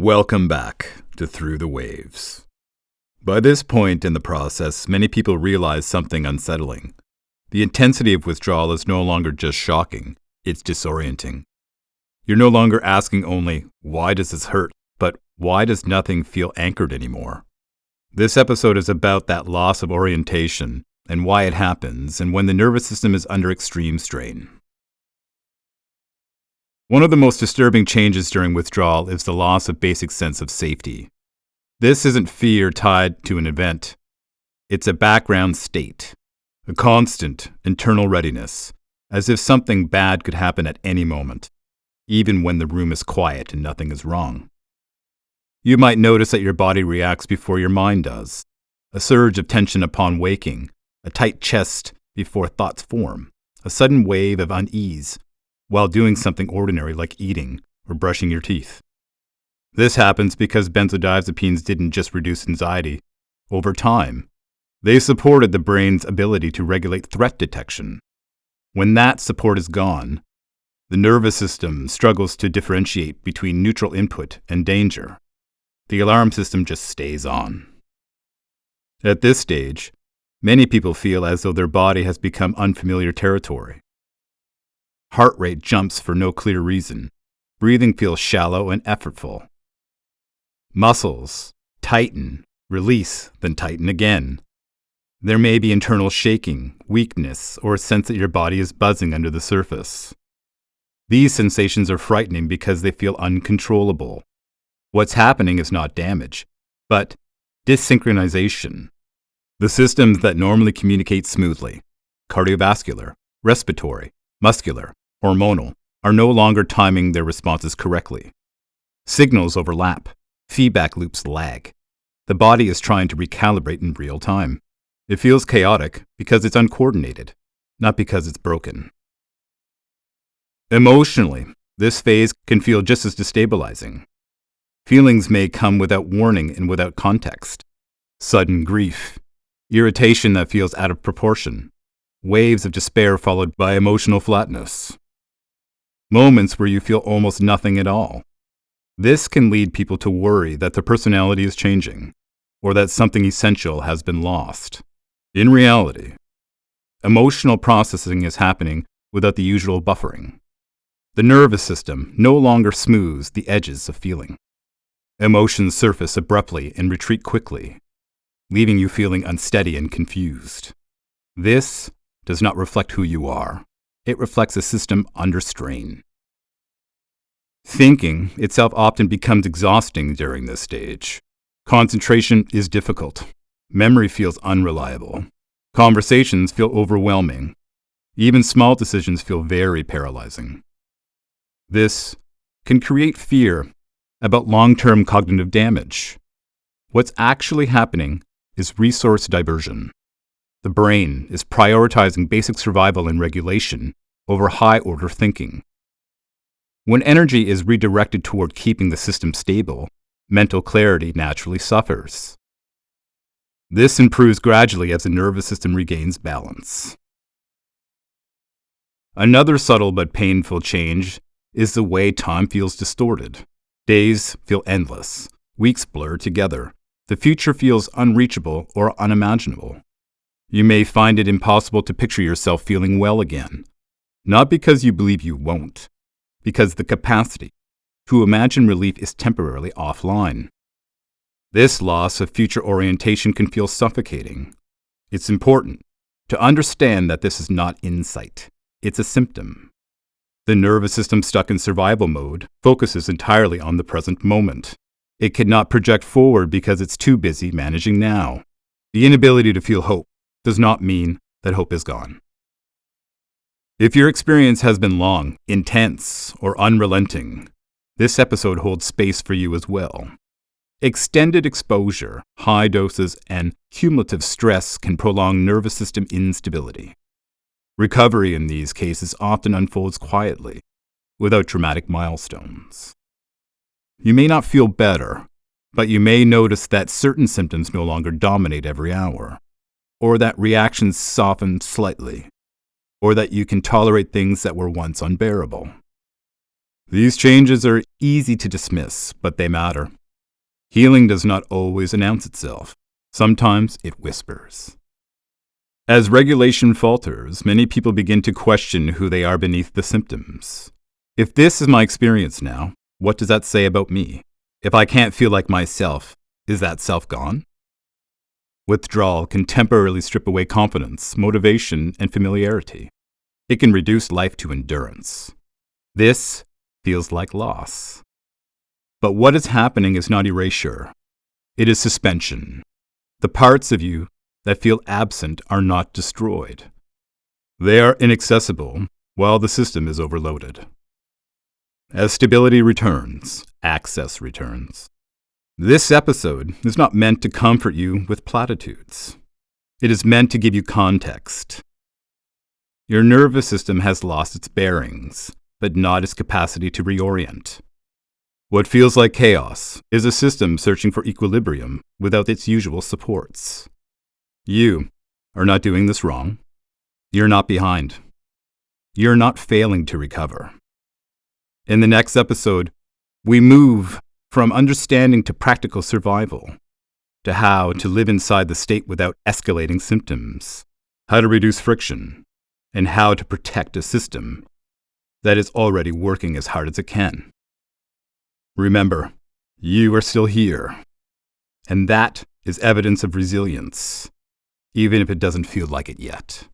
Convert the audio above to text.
Welcome back to Through the Waves. By this point in the process, many people realize something unsettling. The intensity of withdrawal is no longer just shocking, it's disorienting. You're no longer asking only, why does this hurt, but why does nothing feel anchored anymore? This episode is about that loss of orientation and why it happens and when the nervous system is under extreme strain. One of the most disturbing changes during withdrawal is the loss of basic sense of safety. This isn't fear tied to an event. It's a background state, a constant internal readiness, as if something bad could happen at any moment, even when the room is quiet and nothing is wrong. You might notice that your body reacts before your mind does, a surge of tension upon waking, a tight chest before thoughts form, a sudden wave of unease while doing something ordinary like eating or brushing your teeth. This happens because benzodiazepines didn't just reduce anxiety. Over time, they supported the brain's ability to regulate threat detection. When that support is gone, the nervous system struggles to differentiate between neutral input and danger. The alarm system just stays on. At this stage, many people feel as though their body has become unfamiliar territory. Heart rate jumps for no clear reason. Breathing feels shallow and effortful. Muscles tighten, release, then tighten again. There may be internal shaking, weakness, or a sense that your body is buzzing under the surface. These sensations are frightening because they feel uncontrollable. What's happening is not damage, but dysynchronization. The systems that normally communicate smoothly, cardiovascular, respiratory, muscular, hormonal, are no longer timing their responses correctly. Signals overlap. Feedback loops lag. The body is trying to recalibrate in real time. It feels chaotic because it's uncoordinated, not because it's broken. Emotionally, this phase can feel just as destabilizing. Feelings may come without warning and without context. Sudden grief, irritation that feels out of proportion, waves of despair followed by emotional flatness. Moments where you feel almost nothing at all. This can lead people to worry that their personality is changing, or that something essential has been lost. In reality, emotional processing is happening without the usual buffering. The nervous system no longer smooths the edges of feeling. Emotions surface abruptly and retreat quickly, leaving you feeling unsteady and confused. This does not reflect who you are. It reflects a system under strain. Thinking itself often becomes exhausting during this stage. Concentration is difficult. Memory feels unreliable. Conversations feel overwhelming. Even small decisions feel very paralyzing. This can create fear about long-term cognitive damage. What's actually happening is resource diversion. The brain is prioritizing basic survival and regulation over high-order thinking. When energy is redirected toward keeping the system stable, mental clarity naturally suffers. This improves gradually as the nervous system regains balance. Another subtle but painful change is the way time feels distorted. Days feel endless. Weeks blur together. The future feels unreachable or unimaginable. You may find it impossible to picture yourself feeling well again, not because you believe you won't, because the capacity to imagine relief is temporarily offline. This loss of future orientation can feel suffocating. It's important to understand that this is not insight. It's a symptom. The nervous system stuck in survival mode focuses entirely on the present moment. It cannot project forward because it's too busy managing now. The inability to feel hope does not mean that hope is gone. If your experience has been long, intense, or unrelenting, this episode holds space for you as well. Extended exposure, high doses, and cumulative stress can prolong nervous system instability. Recovery in these cases often unfolds quietly, without dramatic milestones. You may not feel better, but you may notice that certain symptoms no longer dominate every hour, or that reactions soften slightly, or that you can tolerate things that were once unbearable. These changes are easy to dismiss, but they matter. Healing does not always announce itself. Sometimes it whispers. As regulation falters, many people begin to question who they are beneath the symptoms. If this is my experience now, what does that say about me? If I can't feel like myself, is that self gone? Withdrawal can temporarily strip away confidence, motivation, and familiarity. It can reduce life to endurance. This feels like loss. But what is happening is not erasure. It is suspension. The parts of you that feel absent are not destroyed. They are inaccessible while the system is overloaded. As stability returns, access returns. This episode is not meant to comfort you with platitudes. It is meant to give you context. Your nervous system has lost its bearings, but not its capacity to reorient. What feels like chaos is a system searching for equilibrium without its usual supports. You are not doing this wrong. You're not behind. You're not failing to recover. In the next episode, we move from understanding to practical survival, to how to live inside the state without escalating symptoms, how to reduce friction, and how to protect a system that is already working as hard as it can. Remember, you are still here, and that is evidence of resilience, even if it doesn't feel like it yet.